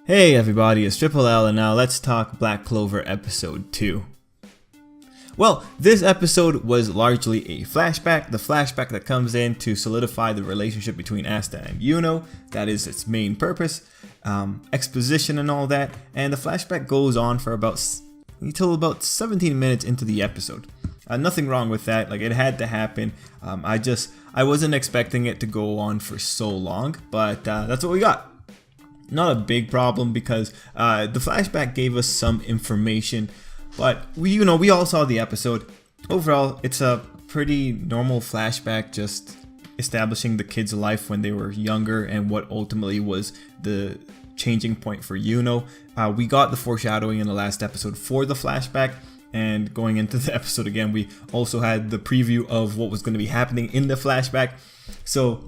Hey everybody, it's Tripl-L and now let's talk Black Clover episode 2. Well, this episode was largely a flashback, the flashback that comes in to solidify the relationship between Asta and Yuno. That is its main purpose, exposition and all that, and the flashback goes on for until about 17 minutes into the episode. Nothing wrong with that, like it had to happen. I wasn't expecting it to go on for so long, but that's what we got. Not a big problem because the flashback gave us some information, but we all saw the episode. Overall, it's a pretty normal flashback, just establishing the kid's life when they were younger and what ultimately was the changing point for Yuno. We got the foreshadowing in the last episode for the flashback, and going into the episode again, we also had the preview of what was going to be happening in the flashback. So,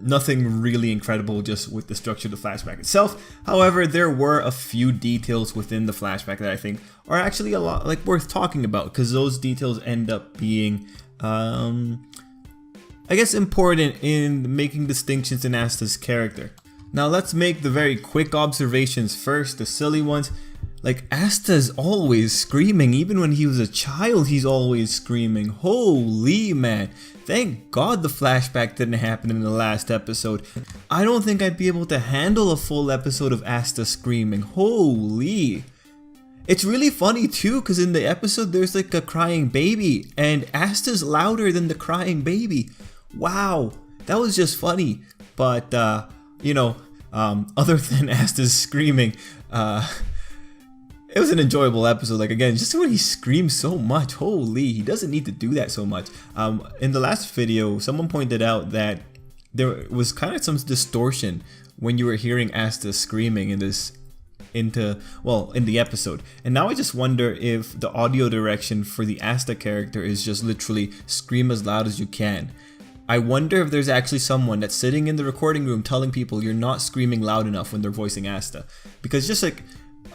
nothing really incredible just with the structure of the flashback itself. However, there were a few details within the flashback that I think are actually a lot worth talking about, because those details end up being I guess important in making distinctions in Asta's character. Now let's make the very quick observations first, the silly ones. Like, Asta's always screaming. Even when he was a child, he's always screaming. Holy man. Thank God the flashback didn't happen in the last episode. I don't think I'd be able to handle a full episode of Asta screaming. Holy. It's really funny too, because in the episode there's like a crying baby, and Asta's louder than the crying baby. Wow. That was just funny. But, other than Asta's screaming, it was an enjoyable episode. Like, again, just when he screams so much, holy, he doesn't need to do that so much. In the last video, someone pointed out that there was kind of some distortion when you were hearing Asta screaming in the episode. And now I just wonder if the audio direction for the Asta character is just literally scream as loud as you can. I wonder if there's actually someone that's sitting in the recording room telling people you're not screaming loud enough when they're voicing Asta. Because just like,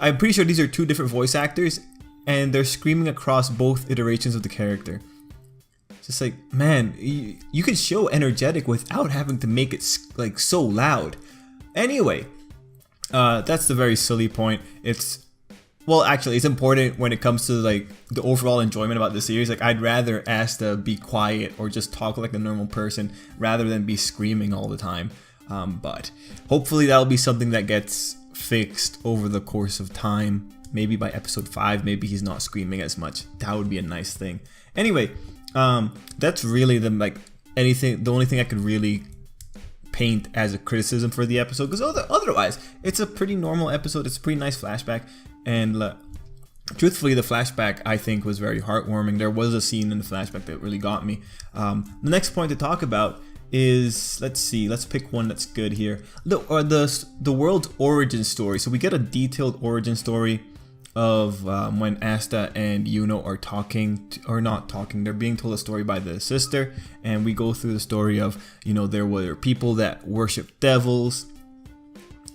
I'm pretty sure these are two different voice actors, and they're screaming across both iterations of the character. It's just like, man, you can show energetic without having to make it like so loud. Anyway, that's the very silly point. It's important when it comes to like the overall enjoyment about the series. Like, I'd rather Asta be quiet or just talk like a normal person rather than be screaming all the time. But hopefully that'll be something that gets fixed over the course of time. Maybe by episode 5, maybe he's not screaming as much. That would be a nice thing. Anyway, that's really the only thing I could really paint as a criticism for the episode, because otherwise it's a pretty normal episode. It's a pretty nice flashback, and truthfully the flashback I think was very heartwarming. There was a scene in the flashback that really got me. The next point to talk about is, let's pick one that's good here. The world's origin story. So we get a detailed origin story of when Asta and Yuno are not talking. They're being told a story by the sister, and we go through the story of, there were people that worship devils,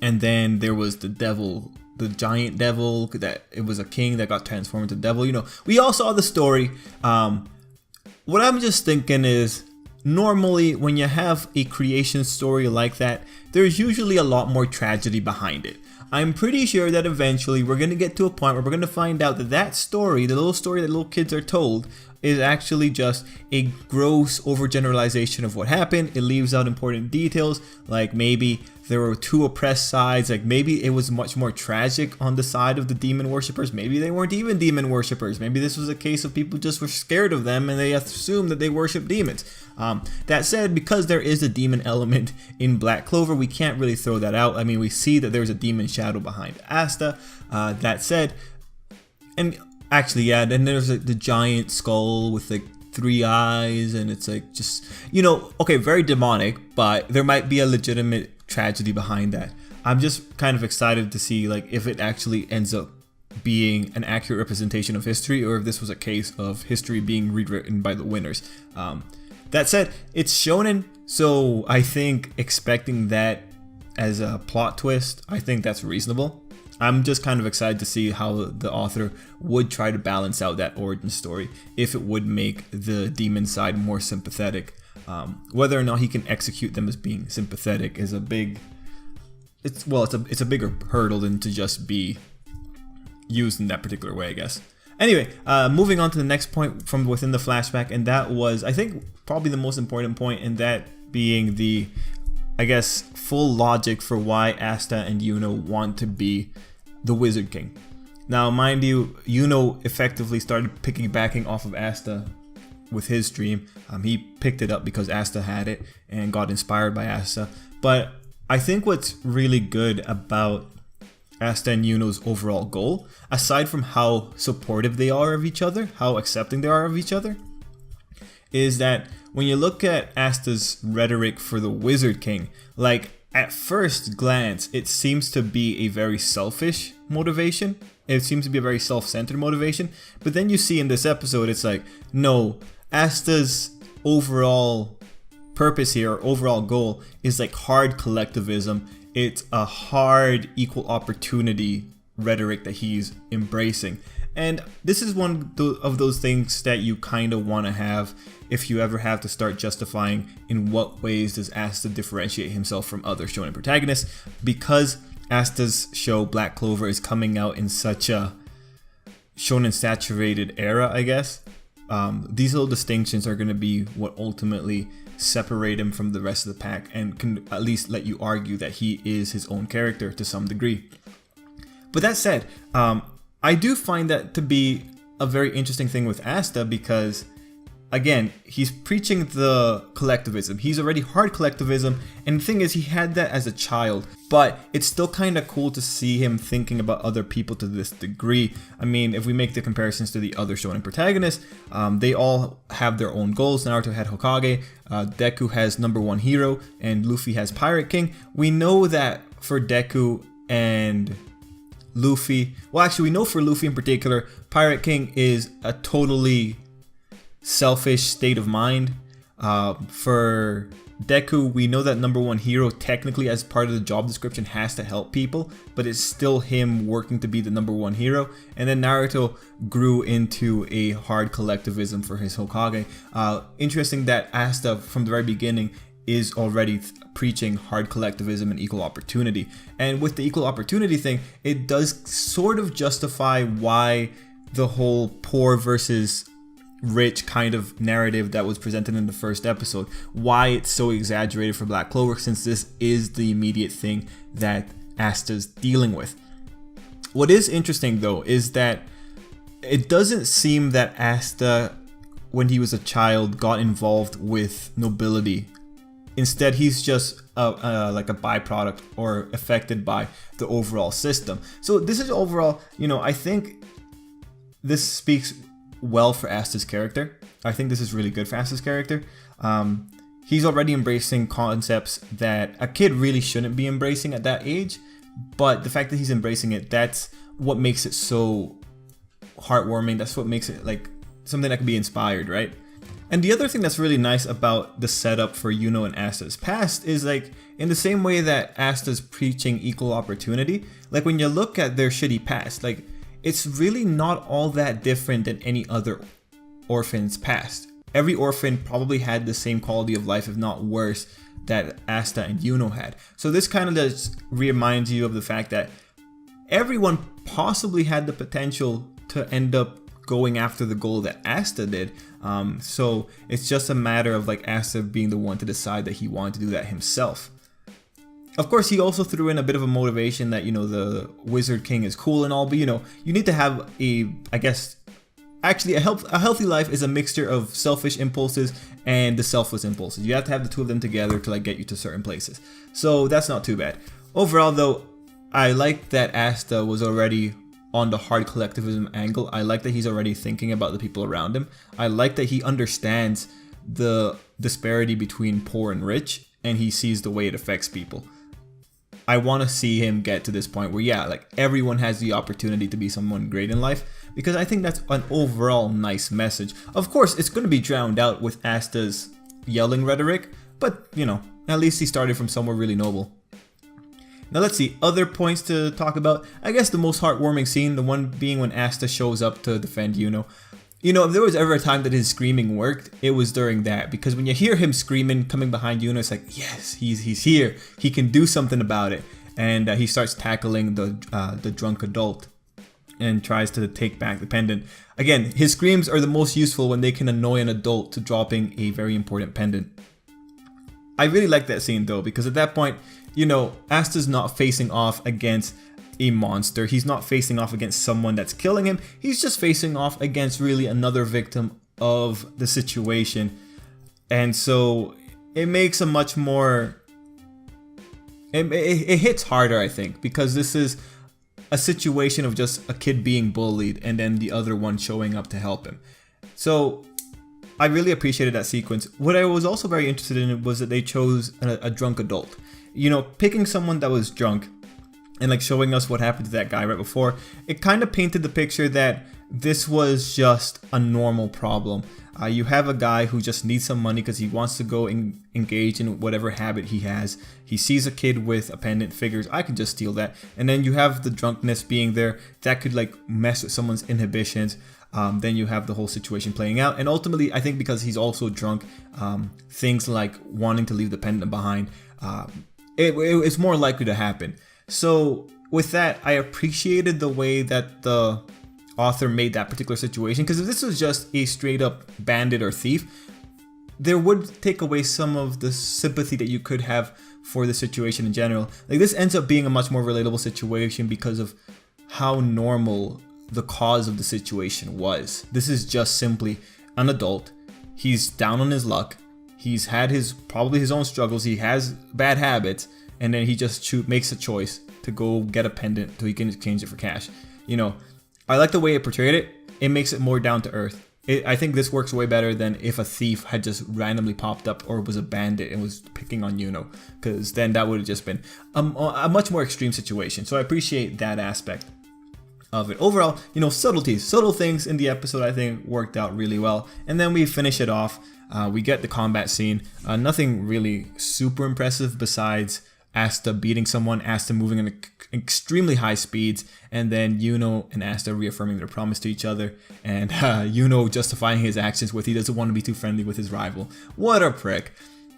and then there was the devil, the giant devil, that it was a king that got transformed into devil. We all saw the story. What I'm just thinking is, normally, when you have a creation story like that, there's usually a lot more tragedy behind it. I'm pretty sure that eventually we're going to get to a point where we're going to find out that story, the little story that little kids are told, is actually just a gross overgeneralization of what happened. It leaves out important details, like maybe there were two oppressed sides, like maybe it was much more tragic on the side of the demon worshippers. Maybe they weren't even demon worshippers. Maybe this was a case of people just were scared of them and they assumed that they worship demons. That said, because there is a demon element in Black Clover, we can't really throw that out. I mean, we see that there's a demon shadow behind Asta. That said, and actually, yeah, then there's like the giant skull with like 3 eyes, and it's like just, okay, very demonic, but there might be a legitimate tragedy behind that. I'm just kind of excited to see like if it actually ends up being an accurate representation of history, or if this was a case of history being rewritten by the winners. That said, it's shonen, so I think expecting that as a plot twist, I think that's reasonable. I'm just kind of excited to see how the author would try to balance out that origin story, if it would make the demon side more sympathetic. Whether or not he can execute them as being sympathetic is a big it's a bigger hurdle than to just be used in that particular way, I guess. Anyway, moving on to the next point from within the flashback, and that was, I think, probably the most important point, and that being the, I guess, full logic for why Asta and Yuno want to be the Wizard King. Now, mind you, Yuno effectively started piggybacking off of Asta with his dream. He picked it up because Asta had it and got inspired by Asta. But I think what's really good about Asta and Yuno's overall goal, aside from how supportive they are of each other, how accepting they are of each other, is that when you look at Asta's rhetoric for the Wizard King, like at first glance, it seems to be a very selfish motivation. It seems to be a very self-centered motivation. But then you see in this episode, it's like, no, Asta's overall purpose here, or overall goal, is like hard collectivism. It's a hard equal opportunity rhetoric that he's embracing. And this is one of those things that you kind of want to have if you ever have to start justifying in what ways does Asta differentiate himself from other shonen protagonists. Because Asta's show Black Clover is coming out in such a shonen saturated era, I guess. These little distinctions are going to be what ultimately separate him from the rest of the pack and can at least let you argue that he is his own character to some degree. But that said, I do find that to be a very interesting thing with Asta because, again, he's preaching the collectivism. He's already hard collectivism, and the thing is, he had that as a child, but it's still kind of cool to see him thinking about other people to this degree. I mean, if we make the comparisons to the other shonen protagonists, they all have their own goals. Naruto had Hokage, Deku has number one hero, and Luffy has Pirate King. We know that for Deku and Luffy, well, actually, we know for Luffy in particular, Pirate King is a totally selfish state of mind. For Deku, we know that number one hero technically as part of the job description has to help people, but it's still him working to be the number one hero. And then Naruto grew into a hard collectivism for his Hokage. Interesting that Asta from the very beginning is already preaching hard collectivism and equal opportunity. And with the equal opportunity thing, it does sort of justify why the whole poor versus rich kind of narrative that was presented in the first episode, why it's so exaggerated for Black Clover, since this is the immediate thing that Asta's dealing with. What is interesting though is that it doesn't seem that Asta, when he was a child, got involved with nobility. Instead, he's just like a byproduct or affected by the overall system. So this is overall, I think this speaks well for Asta's character. I think this is really good for Asta's character. He's already embracing concepts that a kid really shouldn't be embracing at that age, but the fact that he's embracing it, that's what makes it so heartwarming. That's what makes it like something that can be inspired, right? And the other thing that's really nice about the setup for Yuno and Asta's past is, like, in the same way that Asta's preaching equal opportunity, like when you look at their shitty past, like, it's really not all that different than any other orphan's past. Every orphan probably had the same quality of life, if not worse, that Asta and Yuno had. So this kind of just reminds you of the fact that everyone possibly had the potential to end up going after the goal that Asta did. So it's just a matter of like Asta being the one to decide that he wanted to do that himself. Of course, he also threw in a bit of a motivation that, the Wizard King is cool and all, but you need to have a healthy life is a mixture of selfish impulses and the selfless impulses. You have to have the two of them together to like get you to certain places. So that's not too bad. Overall though, I like that Asta was already on the hard collectivism angle. I like that he's already thinking about the people around him. I like that he understands the disparity between poor and rich, and he sees the way it affects people. I want to see him get to this point where, like everyone has the opportunity to be someone great in life, because I think that's an overall nice message. Of course, it's going to be drowned out with Asta's yelling rhetoric, but at least he started from somewhere really noble. Now let's see, other points to talk about. I guess the most heartwarming scene, the one being when Asta shows up to defend Yuno. If there was ever a time that his screaming worked, it was during that. Because when you hear him screaming coming behind Yuno, it's like, yes, he's here. He can do something about it. and he starts tackling the drunk adult and tries to take back the pendant. Again, his screams are the most useful when they can annoy an adult to dropping a very important pendant. I really like that scene though, because at that point, you know, Asta's not facing off against a monster. He's not facing off against someone that's killing him. He's just facing off against really another victim of the situation. And so it makes a much more... It hits harder, I think, because this is a situation of just a kid being bullied and then the other one showing up to help him. So I really appreciated that sequence. What I was also very interested in was that they chose a drunk adult. You know, picking someone that was drunk and like showing us what happened to that guy right before, it kind of painted the picture that this was just a normal problem. You have a guy who just needs some money because he wants to go and engage in whatever habit he has. He sees a kid with a pendant, figures, I can just steal that. And then you have the drunkenness being there. That could like mess with someone's inhibitions. Then you have the whole situation playing out. And ultimately, I think because he's also drunk, things like wanting to leave the pendant behind, it's more likely to happen. So with that, I appreciated the way that the author made that particular situation, because if this was just a straight up bandit or thief, there would take away some of the sympathy that you could have for the situation in general. Like, this ends up being a much more relatable situation because of how normal the cause of the situation was. This is just simply an adult. He's down on his luck. He's had probably his own struggles. He has bad habits, and then he just makes a choice to go get a pendant so he can exchange it for cash. You know, I like the way it portrayed it. It makes it more down to earth. I think this works way better than if a thief had just randomly popped up or was a bandit and was picking on Yuno, because then that would have just been a much more extreme situation. So I appreciate that aspect of it. Overall, you know, subtle things in the episode I think worked out really well. And then we finish it off. We get the combat scene. Nothing really super impressive besides Asta beating someone, Asta moving in extremely high speeds, and then Yuno and Asta reaffirming their promise to each other, and Yuno justifying his actions with he doesn't want to be too friendly with his rival. What a prick.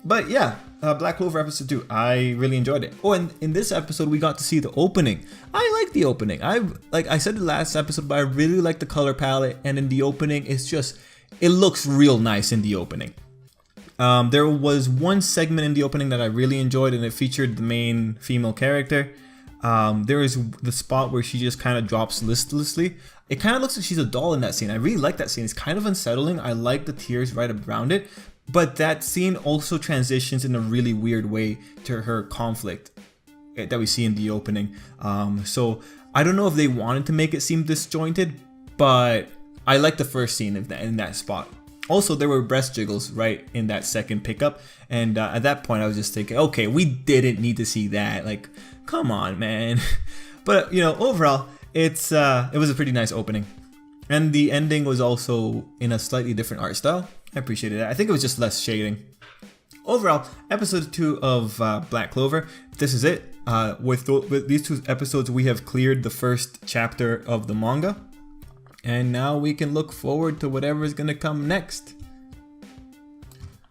But yeah, Black Clover episode 2, I really enjoyed it. Oh, and in this episode we got to see the opening. I like the opening. Like I said the last episode, but I really like the color palette, and in the opening it looks real nice in the opening. There was one segment in the opening that I really enjoyed, and it featured the main female character. There is the spot where she just kind of drops listlessly. It kind of looks like she's a doll in that scene. I really like that scene. It's kind of unsettling. I like the tears right around it, but that scene also transitions in a really weird way to her conflict that we see in the opening. So I don't know if they wanted to make it seem disjointed, but I like the first scene in that spot. Also, there were breast jiggles right in that second pickup, and at that point I was just thinking, okay, we didn't need to see that. Like, come on, man. But you know, overall, it was a pretty nice opening, and the ending was also in a slightly different art style. I appreciated that. I think it was just less shading. Overall, episode 2 of Black Clover. This is it. With these 2 episodes, we have cleared the first chapter of the manga. And now we can look forward to whatever is going to come next.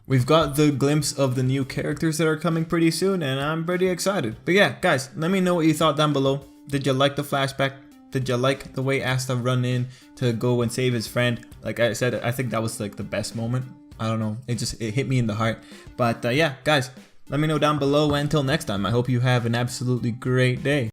We've got the glimpse of the new characters that are coming pretty soon, and I'm pretty excited. But yeah, guys, let me know what you thought down below. Did you like the flashback? Did you like the way Asta run in to go and save his friend? Like I said, I think that was like the best moment. I don't know. It hit me in the heart. But yeah, guys, let me know down below. And until next time, I hope you have an absolutely great day.